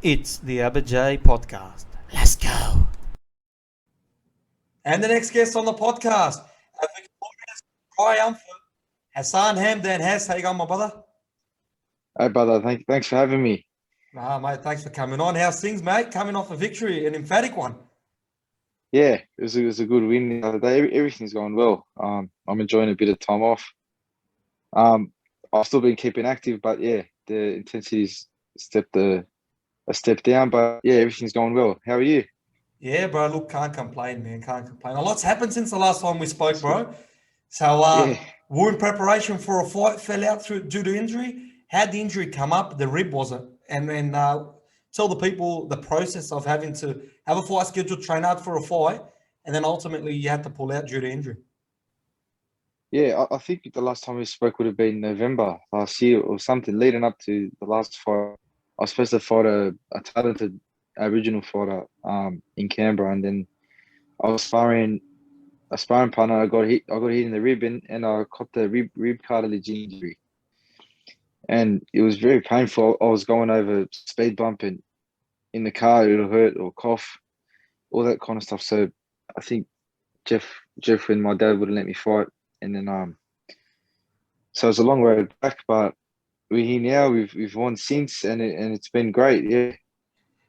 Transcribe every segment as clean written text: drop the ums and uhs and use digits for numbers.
It's the Abba podcast. Let's go. And the next guest on the podcast, a victorious triumphant Hassan Hamdan. How you going, my brother? Hey, brother. Thanks for having me. Nah, mate, thanks for coming on. How's things, mate? Coming off a victory, an emphatic one. Yeah, it was a good win the other day. Everything's going well. I'm enjoying a bit of time off. I've still been keeping active, but yeah, the intensity's a step down. But yeah, everything's going well. How are you? Yeah, bro. Look, can't complain, man. Can't complain. A lot's happened since the last time we spoke, That's good. bro. So, Yeah, we're in preparation for a fight. Fell out due to injury. How'd the injury come up? The rib was it? And then tell the people the process of having to have a fight scheduled, train out for a fight, and then ultimately you had to pull out due to injury. yeah. I think the last time we spoke would have been November last year or something, leading up to the last fight. I was supposed to fight a talented Aboriginal fighter in Canberra, and then I was sparring a sparring partner. I got hit in the rib, and I caught the rib cartilage injury, and it was very painful. I was going over speed bump, and in the car it'll hurt or cough, all that kind of stuff. So I think Jeff Jeff and my dad wouldn't let me fight, and then so it's a long road back, but we're here now. We've won since, and it's been great. Yeah,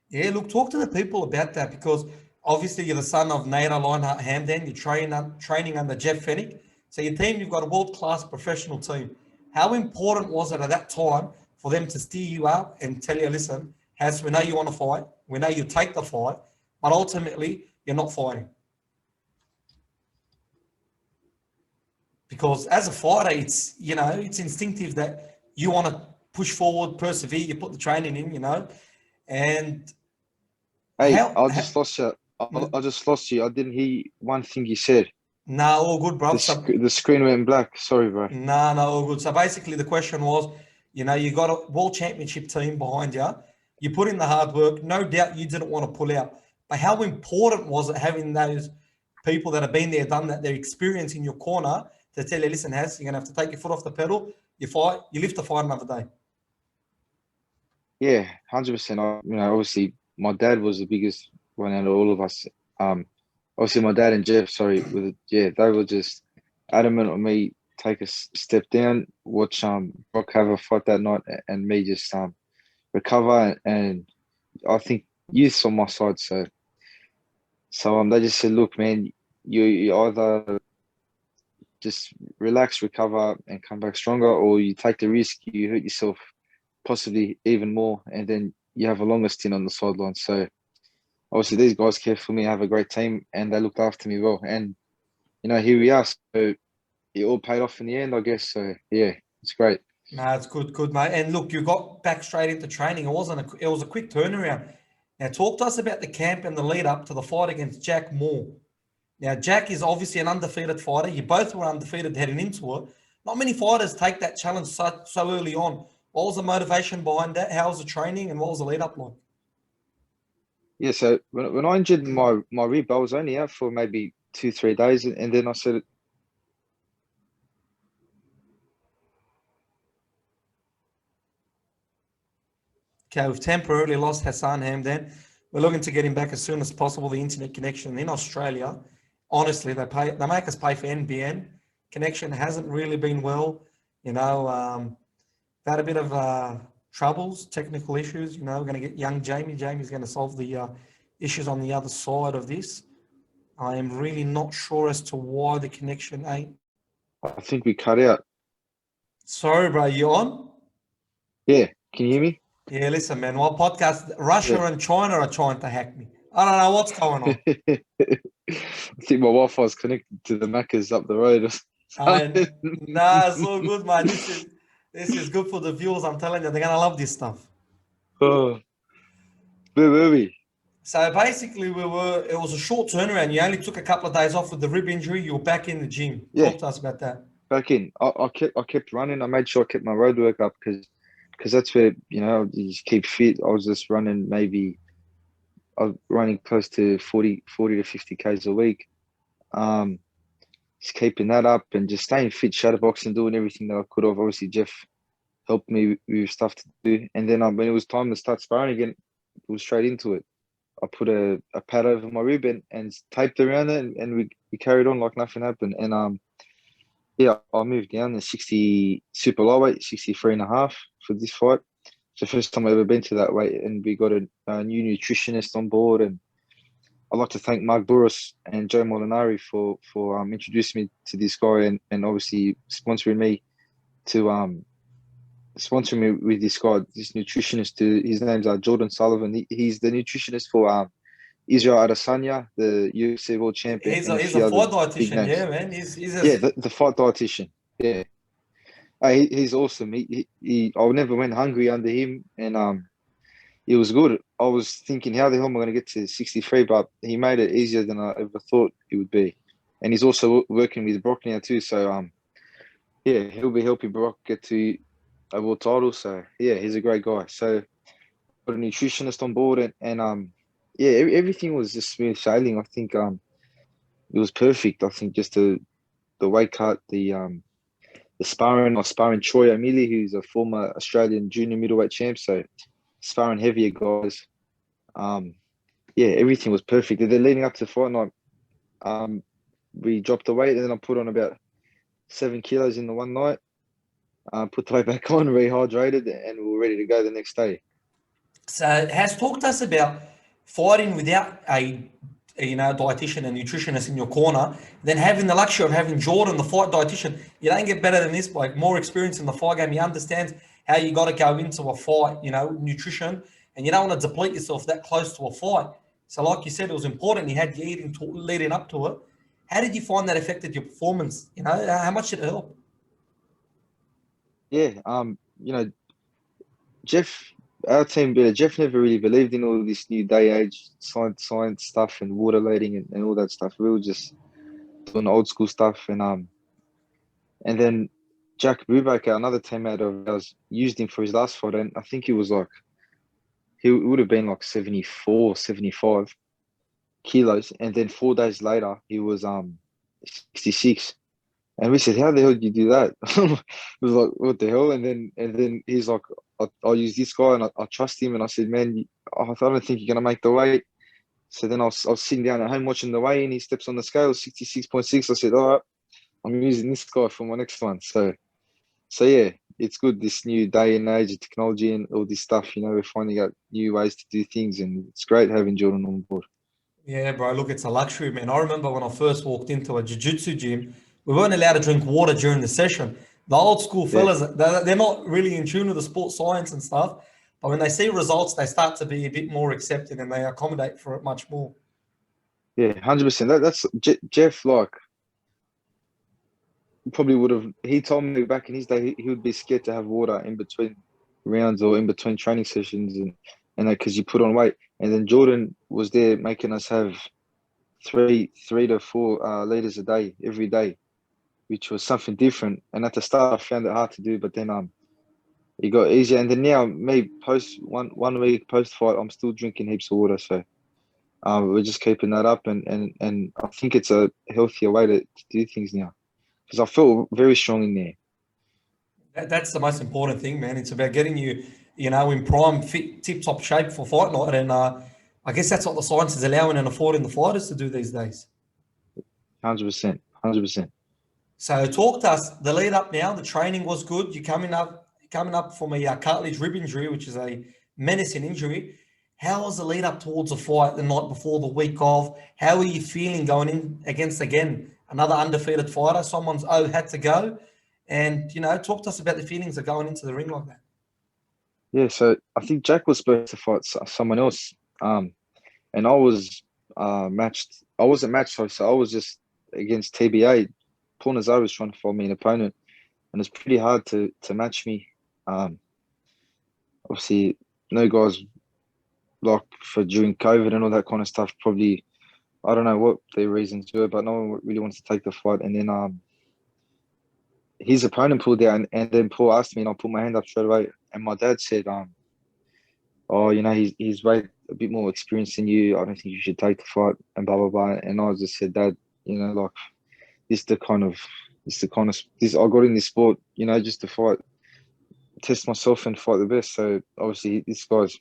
Yeah, look, talk to the people about that because obviously you're the son of Nadar Hamdan. You're training under Jeff Fenech. So your team, you've got a world-class professional team. How important was it at that time for them to steer you up and tell you, listen, Has, we know you want to fight, we know you take the fight, but ultimately you're not fighting. Because as a fighter, it's instinctive that you want to push forward, persevere, you put the training in, and hey, how, I how just lost you. I just lost you. I didn't hear one thing you said. nah, all good, bro. The screen went black. Sorry, bro. No, no, all good. So basically, the question was, you got a world championship team behind you. You put in the hard work. No doubt you didn't want to pull out. But how important was it having those people that have been there, done that, their experience in your corner to tell you, listen, Has, you're going to have to take your foot off the pedal. You fight, you live to fight another day. Yeah, 100%. Obviously, my dad was the biggest one out of all of us. Um, Obviously, my dad and Jeff, sorry, yeah, they were just adamant on me take a step down, watch Brock have a fight that night, and me just recover. And I think youth's on my side, so they just said, look, man, you either just relax, recover, and come back stronger, or you take the risk, you hurt yourself possibly even more, and then you have a longer stint on the sideline. So obviously these guys care for me. I have a great team, and they looked after me well. And here we are. So it all paid off in the end, I guess. So yeah, it's great. No, it's good, mate. And look, you got back straight into training. It was a quick turnaround. Now, talk to us about the camp and the lead up to the fight against Jack Moore. Now, Jack is obviously an undefeated fighter. You both were undefeated heading into it. Not many fighters take that challenge so early on. What was the motivation behind that? How was the training and what was the lead up like? Yeah. So when I injured my rib, I was only out for maybe 2 3 days, and then I said, Okay, we've temporarily lost Hassan Hamdan. We're looking to get him back as soon as possible. The internet connection in Australia, honestly, they make us pay for NBN. Connection hasn't really been well. Had a bit of troubles, technical issues. We're going to get young Jamie. Jamie's going to solve the issues on the other side of this. I am really not sure as to why the connection ain't. I think we cut out. Sorry, bro. You on? Yeah. Can you hear me? Yeah, listen, man. While podcast, Russia Yeah. and China are trying to hack me. I don't know what's going on. I think my Wi-Fi is connected to the Macca's up the road or And something. nah, it's all good, man. This is good for the viewers. I'm telling you, they're gonna love this stuff. Oh, where were we? So basically, it was a short turnaround. You only took a couple of days off with the rib injury. You were back in the gym. Yeah, Talk to us about that. back in. I kept running. I made sure I kept my road work up because that's where you just keep fit. I was just running I was running close to 40 to 50 k's a week. Um, just keeping that up and just staying fit, shadowboxing, doing everything that I could have. Obviously, Jeff helped me with stuff to do. And then when it was time to start sparring again, it was straight into it. I put a pad over my rib and taped around it, and we carried on like nothing happened. And yeah, I moved down to 60 super lightweight, 63 and a half for this fight. It's the first time I've ever been to that weight, and we got a new nutritionist on board. And I'd like to thank Mark Burris and Joe Molinari for introducing me to this guy, and obviously sponsoring me with this guy, this nutritionist. His name's Jordan Sullivan. He's the nutritionist for Israel Adesanya, the UFC world champion, He's and a, a he's few a other fight big dietitian, names. yeah, man. He's Yeah, a, the fight dietitian. Yeah, he's awesome. I never went hungry under him, and it was good. I was thinking, how the hell am I going to get to 63? But he made it easier than I ever thought it would be. And he's also working with Brock now too. So yeah, he'll be helping Brock get to a world title. So yeah, he's a great guy. So got a nutritionist on board, and yeah, everything was just smooth sailing. I think it was perfect. I think just the weight cut, the sparring. I was sparring Troy O'Meara, who's a former Australian junior middleweight champ. So sparring heavier guys. Um, yeah, everything was perfect. And then leading up to the fight night, we dropped the weight, and then I put on about 7 kilos in the one night. Put the weight back on, rehydrated, and we were ready to go the next day. So has talked to us about fighting without a dietitian and nutritionist in your corner, then having the luxury of having Jordan, the fight dietitian. You don't get better than this, like more experience in the fight game. He understands how you got to go into a fight, nutrition, and you don't want to deplete yourself that close to a fight. So like you said, it was important. You had your eating leading up to it. How did you find that affected your performance? How much did it help? Yeah, Jeff, our team, Jeff never really believed in all this new day age science stuff and water loading and all that stuff. We were just doing old school stuff, and then Jack Brubaker, another teammate of ours, used him for his last fight, and I think he would have been like 74, 75 kilos, and then 4 days later he was 66. And we said, "How the hell did you do that?" It was like, "What the hell?" And then he's like, "I'll use this guy, and I trust him." And I said, "Man, I don't think you're gonna make the weight." So then I was sitting down at home watching the weigh, and he steps on the scale, 66.6. I said, "All right, I'm using this guy for my next one." So yeah, it's good this new day and age of technology and all this stuff. We're finding out new ways to do things, and it's great having Jordan on board. Yeah, bro. Look, it's a luxury, man. I remember when I first walked into a jiu-jitsu gym, we weren't allowed to drink water during the session. The old school Yeah, fellas, they're not really in tune with the sports science and stuff. But when they see results, they start to be a bit more accepting and they accommodate for it much more. yeah, 100%. That's Jeff. Like, probably would have. He told me back in his day he would be scared to have water in between rounds or in between training sessions, and because you put on weight. And then Jordan was there making us have three to 4 liters a day every day, which was something different. And at the start, I found it hard to do, but then it got easier. And then now, me post one week post fight, I'm still drinking heaps of water. So we're just keeping that up, and I think it's a healthier way to do things now because I feel very strong in there. That's the most important thing, man. It's about getting you, in prime, fit, tip-top shape for fight night. And I guess that's what the science is allowing and affording the fighters to do these days. 100%, 100%. So talk to us. The lead up now, the training was good. You're coming up from a cartilage rib injury, which is a menacing injury. How was the lead up towards the fight the night before, the week of? How are you feeling going in against, again, another undefeated fighter? Someone's had to go. And, talk to us about the feelings of going into the ring like that. Yeah, so I think Jack was supposed to fight someone else, and I was matched. I wasn't matched, so I was just against TBA. Paul Nazar was trying to find me an opponent, and it's pretty hard to match me. Obviously, no guys like for during COVID and all that kind of stuff. Probably, I don't know what their reasons were, but no one really wants to take the fight. And then his opponent pulled out, and then Paul asked me, and I put my hand up straight away. And my dad said, "Oh, he's way a bit more experienced than you. I don't think you should take the fight." And blah blah blah. And I just said, "Dad, like this the kind of this I got in this sport, just to fight, test myself and fight the best. So obviously this guy's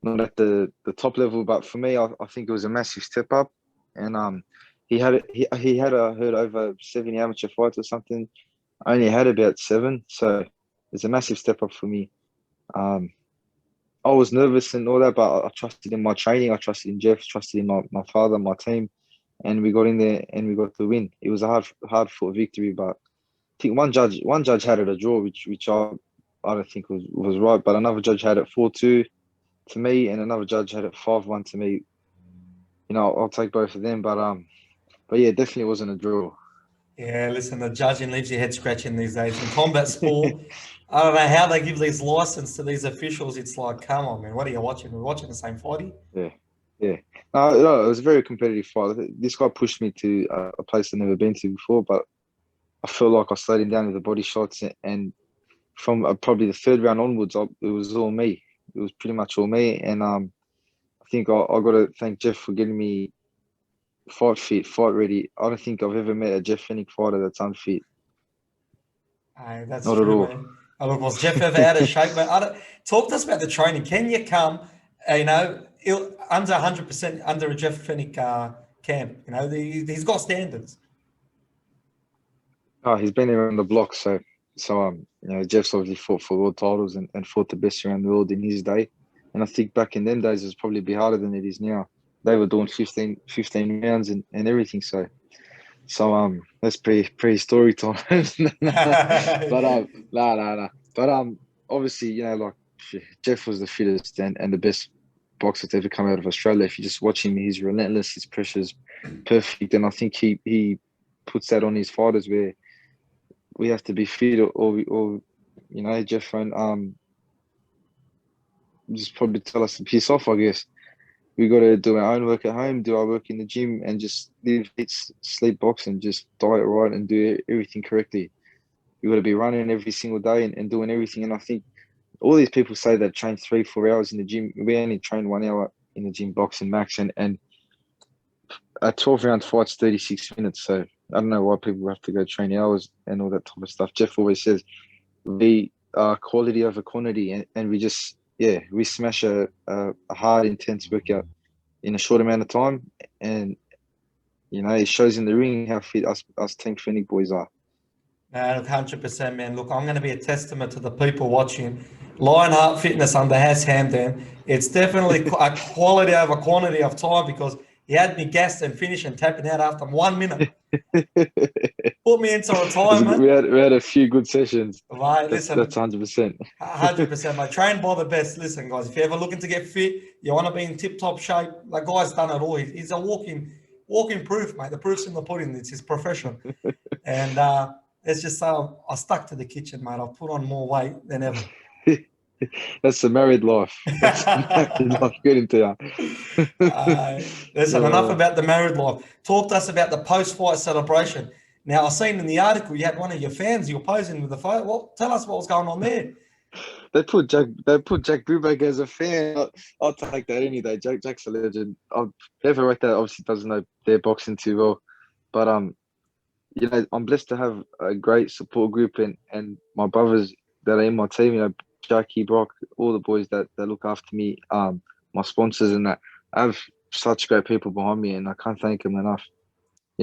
not at the top level, but for me, I think it was a massive step up. And he had heard over 70 amateur fights or something. I only had about 7, so it's a massive step up for me. Um, I was nervous and all that, but I trusted in my training. I trusted in Jeff, trusted in my father, my team, and we got in there and we got the win. It was a hard fought victory, but I think one judge had it a draw, which I don't think was right, but another judge had it 4-2 to me, and another judge had it 5-1 to me. You know, I'll take both of them, but yeah, definitely wasn't a draw. Yeah, listen, the judging leaves your head scratching these days. In combat sport, I don't know how they give these license to these officials. It's like, come on, man, what are you watching? We're watching the same fighty. Yeah, yeah. No, it was a very competitive fight. This guy pushed me to a place I've never been to before, but I felt like I slowed him down with the body shots, and from probably the third round onwards, it was all me. It was pretty much all me, and I think I got to thank Jeff for getting me fight fit, fight ready. I don't think I've ever met a Jeff Fenech fighter that's unfit. Aye, that's Not at true, all. man. Oh, look, was Jeff ever out of shape, man? Talk to us about the training. Can you come, under 100% under a Jeff Fenech camp? You know, he's got standards. Oh, he's been around the block, so Jeff's obviously fought for world titles and fought the best around the world in his day. And I think back in them days, it was probably be harder than it is now. They were doing 15 rounds and everything. So that's prehistoric times. But no. But obviously, like Jeff was the fittest and the best boxer to ever come out of Australia. If you just watch him, he's relentless. His pressure's perfect, and I think he puts that on his fighters where we have to be fit or Jeff won't just probably tell us to piss off, I guess. We got to do our own work at home, do our work in the gym, and just live, eat, sleep, box, and just diet right and do everything correctly. You got to be running every single day and doing everything. And I think all these people say they train 3-4 hours in the gym. We only train 1 hour in the gym, boxing max, and a 12-round fight's 36 minutes. So I don't know why people have to go train hours and all that type of stuff. Jeff always says we are quality over quantity, and we just we smash a hard, intense workout in a short amount of time, and it shows in the ring how fit us Team Fenech boys are. No, look, 100%, man. Look, I'm going to be a testament to the people watching. Lionheart Fitness under Hassan Hamdan. It's definitely a quality over quantity of time because he had me gassed and finished and tapping out after 1 minute. Put me into retirement. We had a few good sessions. Right, listen. That's 100%. 100%, mate. Trained by the best. Listen, guys, if you're ever looking to get fit, you want to be in tip-top shape, the guy's done it all. He's a walking proof, mate. The proof's in the pudding. It's his profession. And it's just so I stuck to the kitchen, mate. I've put on more weight than ever. That's the married life. That's the married life. Get into that. Listen, enough about the married life. Talk to us about the post-fight celebration. Now, I've seen in the article you had one of your fans. You were posing with the photo. Well, tell us what was going on there. They put Jack Brubeck as a fan. I'll take that any day. Jack's a legend. Whoever wrote that obviously doesn't know their boxing too well, but I'm blessed to have a great support group and my brothers that are in my team. Jackie, Brock, all the boys that look after me, my sponsors and that. I have such great people behind me, and I can't thank them enough.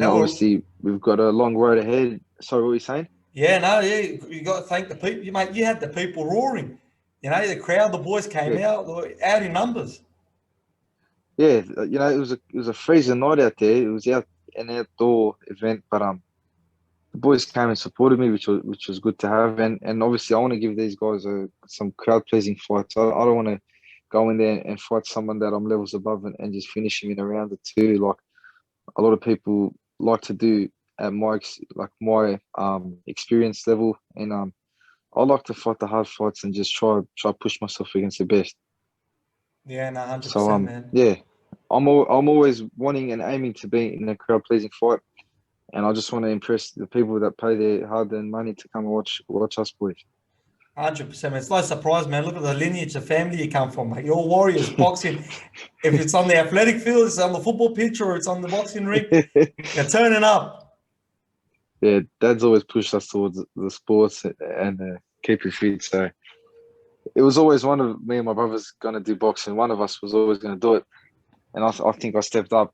Obviously we've got a long road ahead. Sorry, what were you saying? Yeah, you got to thank the people. Mate, you had the people roaring. The crowd, the boys came out in numbers. Yeah, it was a freezing night out there. It was an outdoor event, but the boys came and supported me, which was good to have. And obviously, I want to give these guys some crowd pleasing fights. I don't want to go in there and fight someone that I'm levels above and just finish him in a round or two, like a lot of people like to do at my experience level. And I like to fight the hard fights and just try push myself against the best. Yeah, no, 100%, man. Yeah, I'm always wanting and aiming to be in a crowd pleasing fight. And I just want to impress the people that pay their hard-earned money to come and watch us boys. 100%. It's no surprise, man. Look at the lineage of family you come from, mate. You're warriors boxing. If it's on the athletic field, it's on the football pitch, or it's on the boxing ring, you're turning up. Yeah, Dad's always pushed us towards the sports and keeping fit. So, it was always one of me and my brothers going to do boxing. One of us was always going to do it, and I think I stepped up.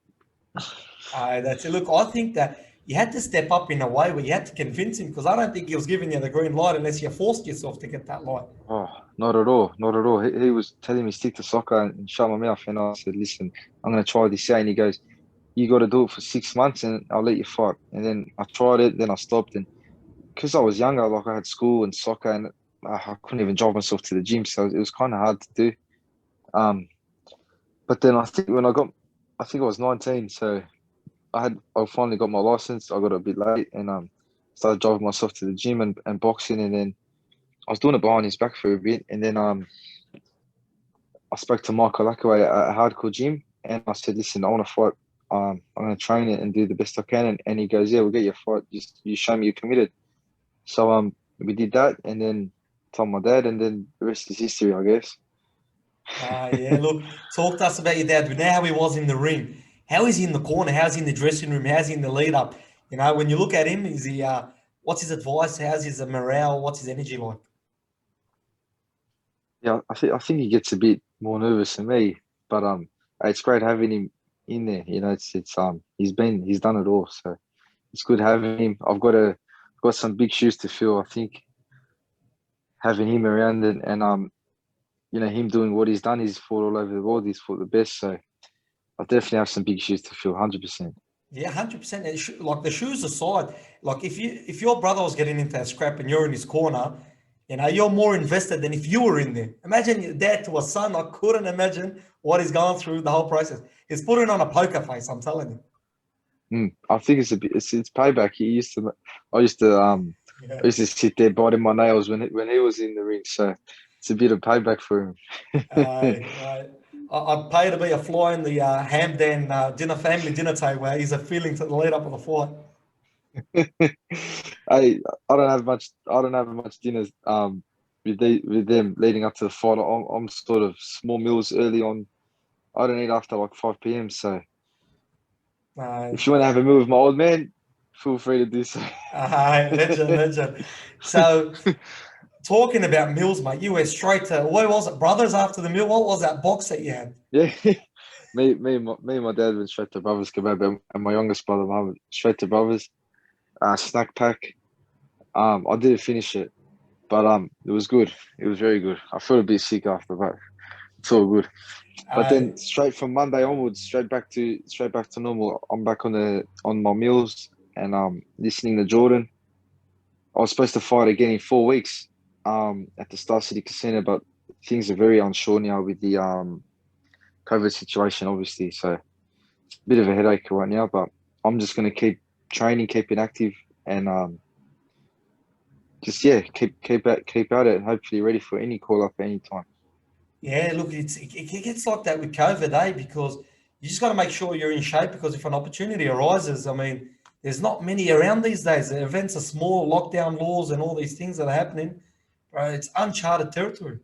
That's it. Look, I think that you had to step up in a way where you had to convince him because I don't think he was giving you the green light unless you forced yourself to get that light. Oh, not at all, not at all. He was telling me stick to soccer and shut my mouth, and I said, "Listen, I'm going to try this out." And he goes, "You got to do it for 6 months, and I'll let you fight." And then I tried it, then I stopped, and because I was younger, like I had school and soccer, and I couldn't even drive myself to the gym, so it was kind of hard to do. Um, but then I think I think I was 19, so I finally got my license. I got it a bit late, and started driving myself to the gym and boxing, and then I was doing it behind his back for a bit, and then I spoke to Michael Lackaway at a hardcore gym, and I said, "Listen, I want to fight. I'm going to train it and do the best I can." And he goes, "Yeah, we'll get you a fight. Just you show me you're committed." So we did that, and then told my dad, and then the rest is history, I guess. Yeah, look, talk to us about your dad. We know how he was in the ring. How is he in the corner? How's he in the dressing room? How's he in the lead up? You know, when you look at him, is he? What's his advice? How's his morale? What's his energy like? Yeah, I think he gets a bit more nervous than me, but it's great having him in there. You know, it's he's done it all, so it's good having him. Got some big shoes to fill. I think having him around and you know, him doing what he's done, he's fought all over the world. He's fought the best, so I definitely have some big shoes to fill. 100%. Yeah, 100%. Like the shoes aside, like if your brother was getting into a scrap and you're in his corner, you know, you're more invested than if you were in there. Imagine your dad to a son. I couldn't imagine what he's gone through the whole process. He's putting on a poker face. I'm telling you. I think it's a bit. It's payback. I used to Yeah. I used to sit there biting my nails when he was in the ring. So it's a bit of payback for him. I'd pay to be a fly in the Hamdan family dinner table where he's a feeling to the lead up of the fight. I don't have much. I don't have much dinners. With them leading up to the fight. I'm sort of small meals early on. I don't eat after like 5 p.m. So Uh, if you want to have a meal with my old man, feel free to do so. Legend, legend. So, talking about meals, mate, you went straight to, where was it, Brothers after the meal? What was that box that you had? Yeah. Me and my dad went straight to Brothers Kebab, and my youngest brother, Mohammed, straight to Brothers. Snack pack. I didn't finish it, but it was good. It was very good. I felt a bit sick after, but it's all good. But Uh, then straight from Monday onwards, straight back to normal. I'm back on my meals and listening to Jordan. I was supposed to fight again in 4 weeks at the Star City Casino, but things are very unsure now with the COVID situation, obviously. So it's a bit of a headache right now, but I'm just going to keep training, keeping active, and just yeah, keep at it, and hopefully ready for any call up at any time. yeah, look, it gets like that with COVID, eh? Because you just got to make sure you're in shape because if an opportunity arises, I mean, there's not many around these days. The events are small, lockdown laws and all these things that are happening. Bro, it's uncharted territory.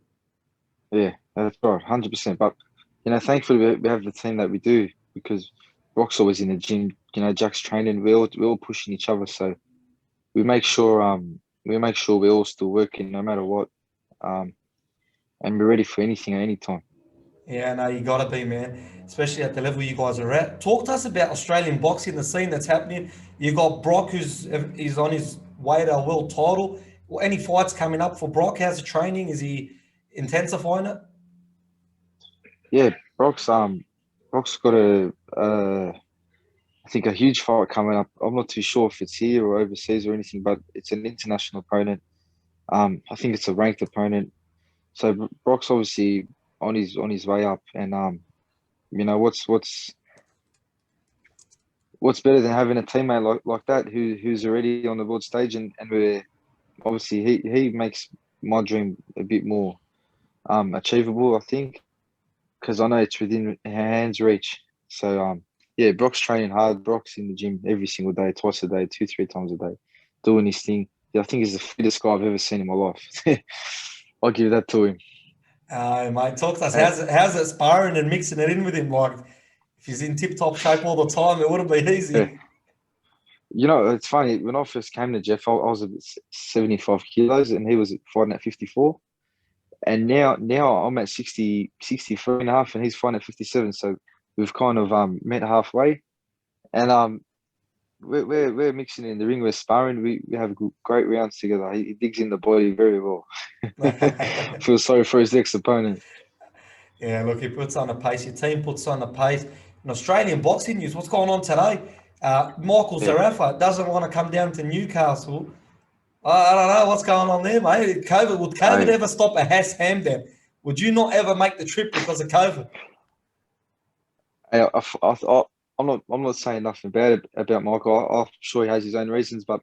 Yeah, that's right, 100%. But you know, thankfully we have the team that we do because Brock's always in the gym. You know, Jack's training. We're all pushing each other, so we make sure we're all still working no matter what, um, and we're ready for anything at any time. Yeah, no, you got to be, man, especially at the level you guys are at. Talk to us about Australian boxing, the scene that's happening. You got Brock, who's on his way to a world title. Well, any fights coming up for Brock? How's the training? Is he intensifying it? Yeah, Brock's got I think a huge fight coming up. I'm not too sure if it's here or overseas or anything, but it's an international opponent. I think it's a ranked opponent. So Brock's obviously on his way up, and you know what's better than having a teammate like that who's already on the world stage, and we're obviously he makes my dream a bit more achievable, I think, because I know it's within hands reach. So yeah, Brock's training hard. Brock's in the gym every single day, twice a day, 2-3 times a day, doing his thing. Yeah, I think he's the fittest guy I've ever seen in my life. I'll give that to him. Mate, talk to us. And, How's it sparring and mixing it in with him? Like, if he's in tip-top shape all the time, it wouldn't be yeah, easy. you know, it's funny. When I first came to Jeff, I was at 75 kilos, and he was fighting at 54. And now I'm at 63 and a half, and he's fighting at 57. So we've kind of met halfway, and we're mixing in the ring. We're sparring. We have great rounds together. He digs in the body very well. Feel sorry for his next opponent. Yeah, look, he puts on a pace. Your team puts on a pace. In Australian boxing news, what's going on today? Michael Yeah. Zarafa doesn't want to come down to Newcastle. I don't know what's going on there, mate. Would COVID Hey, ever stop a Hassan Hamdan? Would you not ever make the trip because of COVID? I'm not saying nothing bad about Michael. I'm sure he has his own reasons, but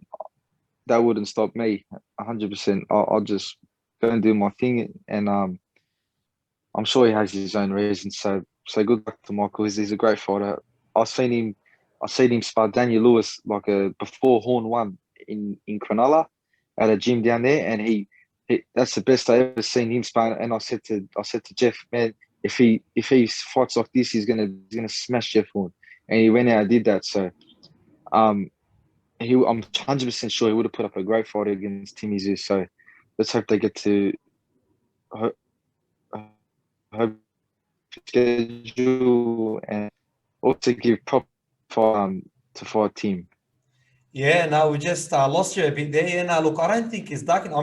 that wouldn't stop me 100%. I'll just go and do my thing, and I'm sure he has his own reasons. So good luck to Michael. He's a great fighter. I've seen him spar Daniel Lewis like a before Horn won in Cronulla at a gym down there, and he that's the best I ever seen him spar. And I said to Jeff, man, if he fights like this, he's gonna smash Jeff Horn. And he went out and did that. So I'm 100% sure he would have put up a great fight against Timmy Zeus. So let's hope they get to hope schedule and also give proper to fight team. Yeah, no, we just lost you a bit there. Yeah, no, look, I don't think he's ducking. I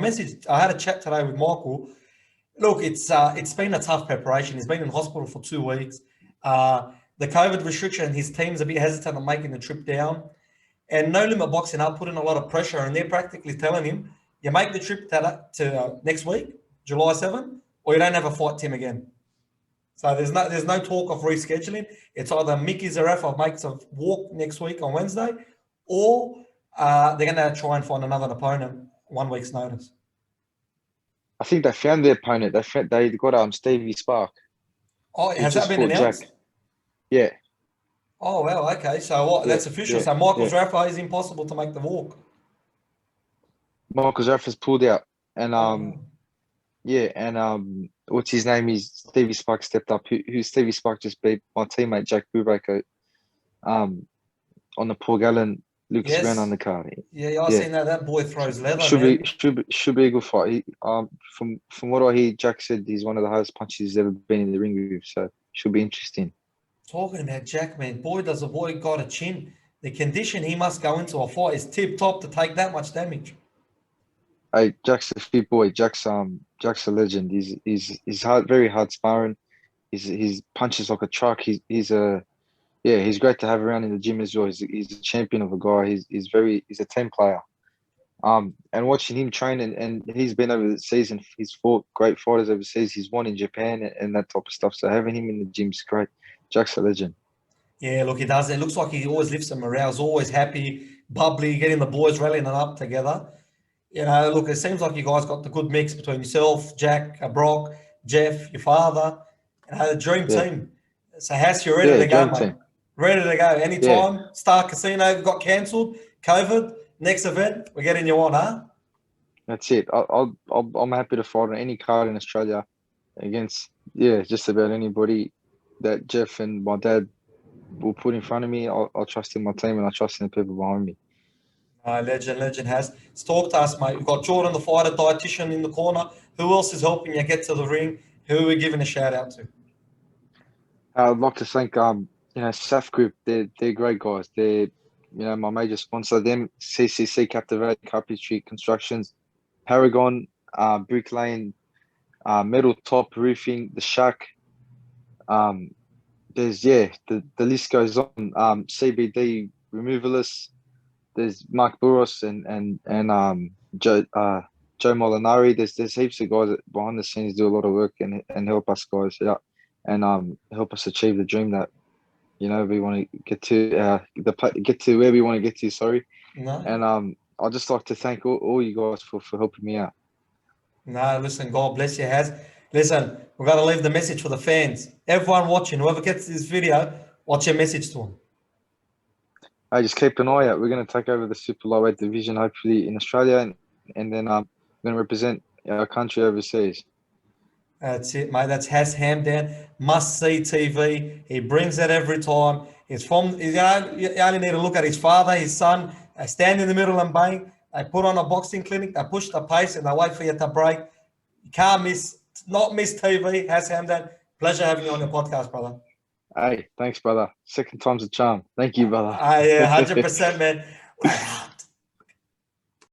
had a chat today with Michael. Look, it's been a tough preparation. He's been in hospital for 2 weeks. The COVID restriction, his team's a bit hesitant on making the trip down. And No Limit Boxing are putting a lot of pressure, and they're practically telling him, you make the trip to next week, July 7, or you don't have a fight Tim again. So there's no talk of rescheduling. It's either Mickey Zarafa makes a walk next week on Wednesday, or they're going to try and find another opponent 1 week's notice. I think they found their opponent. They got Stevie Spark. Oh, has that been announced? Jack. Yeah. Oh, well, okay. So what? That's official. So Michael Zarafa is impossible to make the walk. Michael Zarafa's pulled out, and what's his name? Is Stevie Spark stepped up? Who Stevie Spark just beat my teammate Jack Brubaker, on the Paul Gallen Lucas Brown on the card. Yeah, I seen that boy throws leather. Should be a good fight. He, from what I hear, Jack said he's one of the hardest punches he's ever been in the ring with. So should be interesting. Talking about Jack, man, does a boy got a chin. The condition he must go into a fight is tip top to take that much damage. Hey, Jack's a fit boy. Jack's a legend. He's hard, very hard sparring. His punches like a truck. He's great to have around in the gym as well. He's a champion of a guy. He's a team player. And watching him train and he's been over the season. He's fought great fighters overseas. He's won in Japan and that type of stuff. So having him in the gym is great. Jack's a legend. Yeah, look, he does. It looks like he always lifts the morale. He's always happy, bubbly, getting the boys rallying up together. You know, look, it seems like you guys got the good mix between yourself, Jack, Brock, Jeff, your father. The dream team. So, Hass, you're ready to go, mate. Team. Ready to go. Anytime. Star Casino got cancelled. COVID. Next event, we're getting you on, huh? That's it. I'm happy to fight on any card in Australia against just about anybody that Jeff and my dad will put in front of me. I'll trust in my team and I trust in the people behind me. Legend has. Let's talk to us, mate. We've got Jordan the fighter, dietitian in the corner. Who else is helping you get to the ring? Who are we giving a shout out to? I'd like to thank SAF Group. They're great guys. They're my major sponsor. Them CCC Captivate, Carpentry Constructions, Paragon, Brick Lane, Metal Top Roofing, the Shack. There's the list goes on. CBD Removalists. There's Mark Burros and Joe Molinari. There's heaps of guys that behind the scenes do a lot of work and help us guys out and help us achieve the dream that we want to get to where we want to get to. Sorry, no. And I'd just like to thank all you guys for helping me out. No, listen, God bless you, Has. Listen, we've got to leave the message for the fans. Everyone watching, whoever gets this video, what's your message to them? Hey, just keep an eye out. We're going to take over the super lightweight division, hopefully in Australia, and then I'm going to represent our country overseas. That's it, mate. That's Hassan Hamdan. Must see TV. He brings it every time. You only need to look at his father, his son. They stand in the middle and bang. They put on a boxing clinic. They push the pace and they wait for you to break. You can't miss not miss TV. Hassan Hamdan, pleasure having you on your podcast, brother. Hey, thanks, brother. Second time's a charm. Thank you, brother. Yeah, 100%, man.